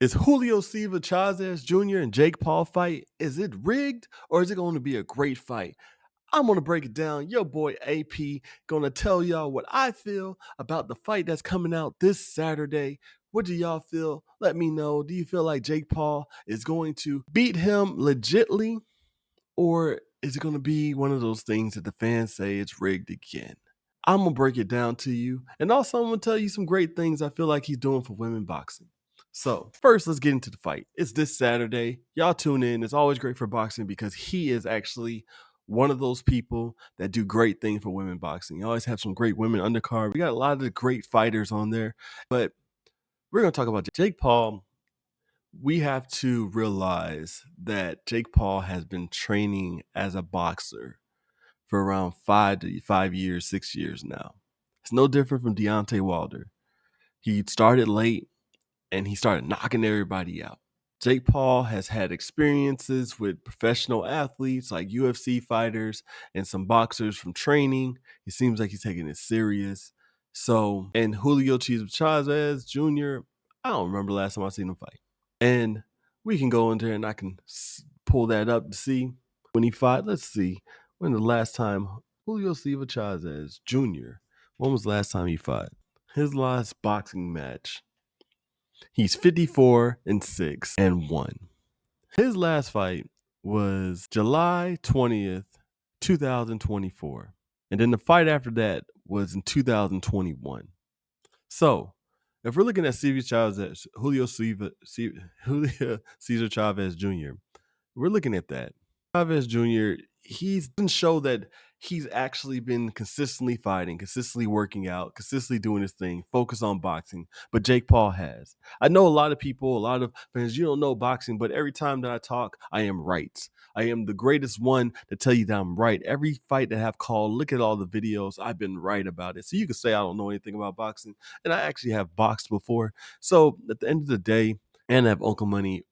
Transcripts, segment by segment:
Is Julio Cesar Chavez Jr. and Jake Paul fight? Is it rigged or is it going to be a great fight? I'm going to break it down. Your boy AP going to tell y'all what I feel about the fight that's coming out this Saturday. What do y'all feel? Let me know. Do you feel like Jake Paul is going to beat him legitly, or is it going to be one of those things that the fans say it's rigged again? I'm going to break it down to you. And also, I'm going to tell you some great things I feel like he's doing for women boxing. So, first, let's get into the fight. It's this Saturday. Y'all tune in. It's always great for boxing because he is actually one of those people that do great things for women boxing. You always have some great women undercard. We got a lot of the great fighters on there. But we're going to talk about Jake Paul. We have to realize that Jake Paul has been training as a boxer for around 5 years, 6 years now. It's no different from Deontay Wilder. He started late and he started knocking everybody out. Jake Paul has had experiences with professional athletes like UFC fighters and some boxers from training. It seems like he's taking it serious. So, and Julio Cesar Chavez Jr., I don't remember the last time I seen him fight. And we can go in there and I can pull that up to see when he fought. Let's see. When the last time Julio Cesar Chavez Jr., when was the last time he fought? His last boxing match. He's 54-6 and 1. His last fight was July 20th, 2024. And then the fight after that was in 2021. So, if we're looking at Julio Cesar Chavez Jr., we're looking at that. Chavez Jr., he's been shown that he's actually been consistently fighting, consistently working out, consistently doing his thing, focus on boxing. But Jake Paul has. I know a lot of people, a lot of fans, you don't know boxing, but every time that I talk, I am right. I am the greatest one to tell you that I'm right. Every fight that I've called, look at all the videos, I've been right about it. So you can say I don't know anything about boxing, and I actually have boxed before. So at the end of the day, and I have Uncle Money,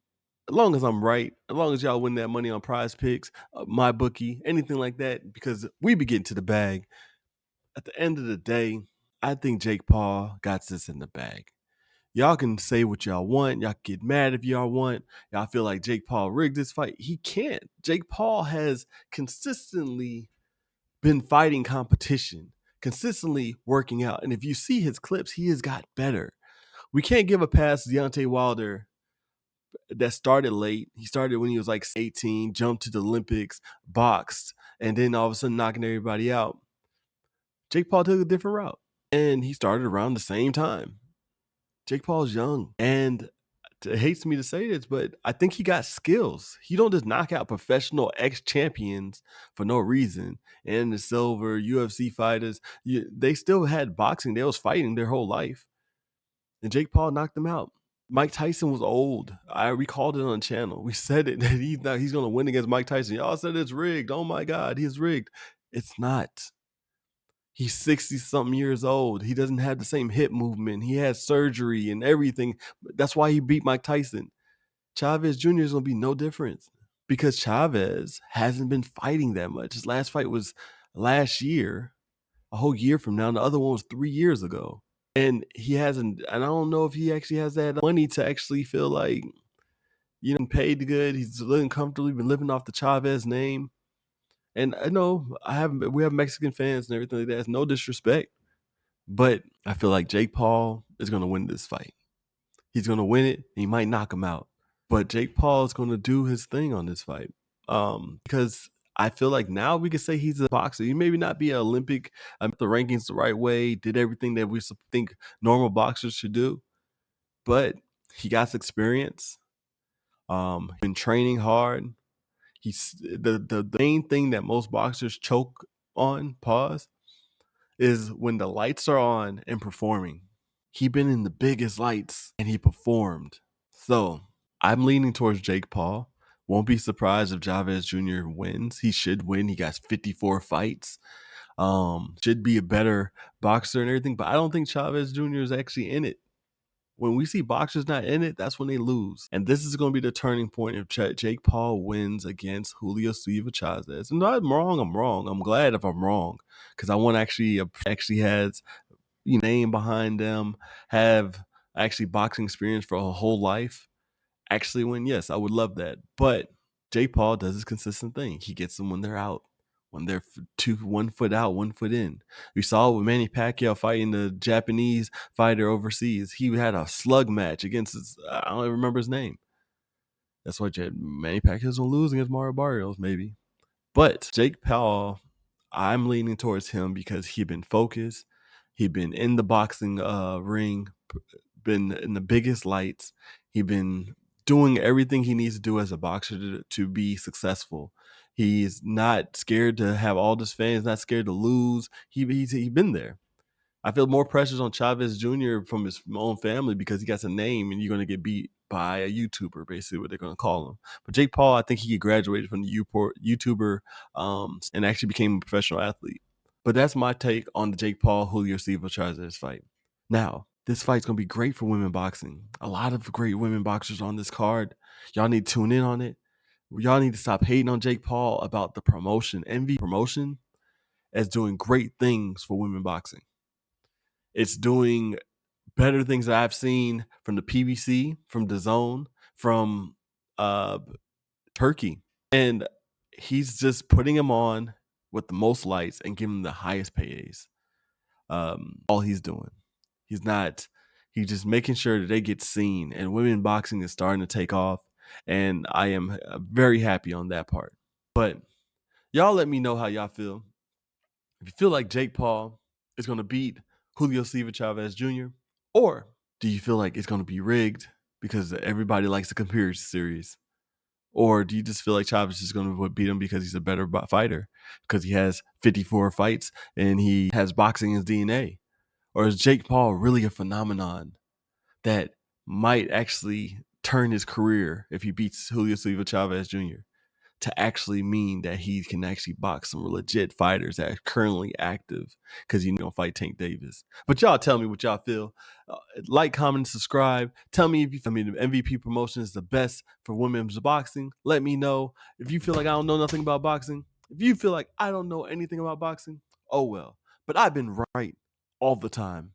as long as I'm right, as long as y'all win that money on prize picks, my bookie, anything like that, because we be getting to the bag. At the end of the day, I think Jake Paul got this in the bag. Y'all can say what y'all want. Y'all can get mad if y'all want. Y'all feel like Jake Paul rigged this fight. He can't. Jake Paul has consistently been fighting competition, consistently working out. And if you see his clips, he has got better. We can't give a pass to Deontay Wilder that started late. He started when he was like 18, jumped to the Olympics, boxed, and then all of a sudden knocking everybody out. Jake Paul took a different route, and he started around the same time. Jake Paul's young, and it hates me to say this, but I think he got skills. He don't just knock out professional ex-champions for no reason. And the Silver, UFC fighters, they still had boxing. They was fighting their whole life. And Jake Paul knocked them out. Mike Tyson was old. We called it on the channel. We said it that he's going to win against Mike Tyson. Y'all said it's rigged. Oh my God, he's rigged. It's not. He's 60-something years old. He doesn't have the same hip movement. He had surgery and everything. That's why he beat Mike Tyson. Chavez Jr. is going to be no different because Chavez hasn't been fighting that much. His last fight was last year, a whole year from now. And the other one was 3 years ago. And he hasn't, and I don't know if he actually has that money to actually feel like, paid good. He's living comfortably, been living off the Chavez name. And I know we have Mexican fans and everything like that. It's no disrespect, but I feel like Jake Paul is going to win this fight. He's going to win it. He might knock him out, but Jake Paul is going to do his thing on this fight. Because I feel like now we can say he's a boxer. He maybe not be an Olympic, the rankings the right way, did everything that we think normal boxers should do, but he got experience. Been training hard. He's the main thing that most boxers choke on, is when the lights are on and performing. He been in the biggest lights and he performed. So I'm leaning towards Jake Paul. Won't be surprised if Chavez Jr. wins. He should win. He got 54 fights. Should be a better boxer and everything, but I don't think Chavez Jr. is actually in it. When we see boxers not in it, that's when they lose. And this is going to be the turning point if Jake Paul wins against Julio Cesar Chavez. And I'm wrong, I'm wrong. I'm glad if I'm wrong because I want actually has name behind them, have actually boxing experience for a whole life. actually win, yes, I would love that. But Jake Paul does his consistent thing. He gets them when they're out, when they're 1 foot out, 1 foot in. We saw with Manny Pacquiao fighting the Japanese fighter overseas. He had a slug match against I don't even remember his name. That's why Manny Pacquiao's gonna lose against Mario Barrios, maybe. But Jake Paul, I'm leaning towards him because he been focused. He been in the boxing ring, been in the biggest lights. He been doing everything he needs to do as a boxer to be successful. He's not scared to have all this fans, not scared to lose. He's been there. I feel more pressures on Chavez Jr. from his own family because he got a name and you're going to get beat by a YouTuber, basically what they're going to call him. But Jake Paul, I think he graduated from the YouTuber and actually became a professional athlete. But that's my take on the Jake Paul Julio Cesar Chavez fight. Now, this fight's going to be great for women boxing. A lot of great women boxers on this card. Y'all need to tune in on it. Y'all need to stop hating on Jake Paul about the promotion. Envy promotion as doing great things for women boxing. It's doing better things that I've seen from the PBC, from the Zone, from uh, Turkey. And he's just putting him on with the most lights and giving him the highest paydays. All he's doing. He's just making sure that they get seen. And women boxing is starting to take off. And I am very happy on that part. But y'all let me know how y'all feel. If you feel like Jake Paul is going to beat Julio Cesar Chavez Jr., or do you feel like it's going to be rigged because everybody likes the conspiracy series? Or do you just feel like Chavez is going to beat him because he's a better fighter, because he has 54 fights and he has boxing in his DNA? Or is Jake Paul really a phenomenon that might actually turn his career if he beats Julio Cesar Chavez Jr. to actually mean that he can actually box some legit fighters that are currently active because you don't fight Tank Davis. But y'all tell me what y'all feel. Like, comment, subscribe. Tell me if you, the MVP promotion is the best for women's boxing. Let me know. If you feel like I don't know nothing about boxing, if you feel like I don't know anything about boxing, oh well. But I've been right all the time.